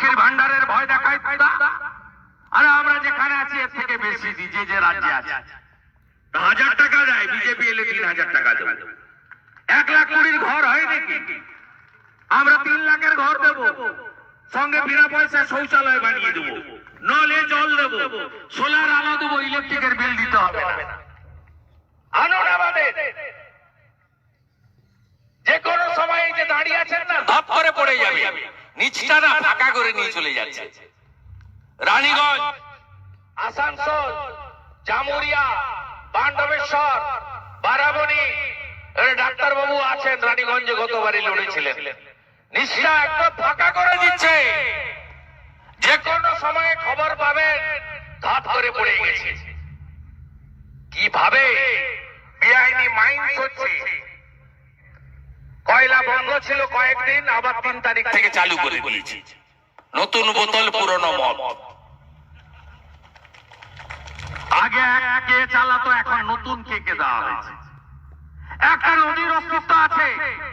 লক্ষ্মীর ভান্ডারের ভয় দেখায় আর আমরা যেখানে আছি এর থেকে বেশি দিচ্ছে যে রাজ্যে আছে। 1000 টাকা দেয়, বিজেপি এলে 3000 টাকা দেবে। 1,20,000 ঘর হয় নাকি? আমরা 3 লাখের ঘর দেব, সঙ্গে বিনা পয়সায় শৌচালয় বানিয়ে দেবো, নলে জল দেবো, সোলার আলো দেবো, ইলেকট্রিকের বিল দিতে হবে না। যে কোনো সময় যে দাঁড়িয়ে আছেন না, ধপ করে পড়ে যাবে, নিচটা না ফাঁকা করে নিয়ে চলে যাচ্ছে। রানীগঞ্জ, আসানসোল, জামুরিয়া, বান্ডবেশ্বর, বারাবণী, ডাক্তার বাবু আছেন রানীগঞ্জে গতবারই লড়েছিলেন, নিচটা একদম ফাঁকা করে দিচ্ছে। যে কোনো সময়ে খবর পাবেন ধপ করে পড়ে গেছে। কিভাবে বেআইনি মাইন্স হচ্ছে। কয়লা বন্ধ ছিল কয়েকদিন, আবার 3 তারিখ থেকে চালু করে দিয়েছে। নতুন বোতল পুরনো মদ। আগে কে চালাতো, এখন নতুন কে দেওয়া হয়েছে। একটা নদীর অস্তিত্ব আছে।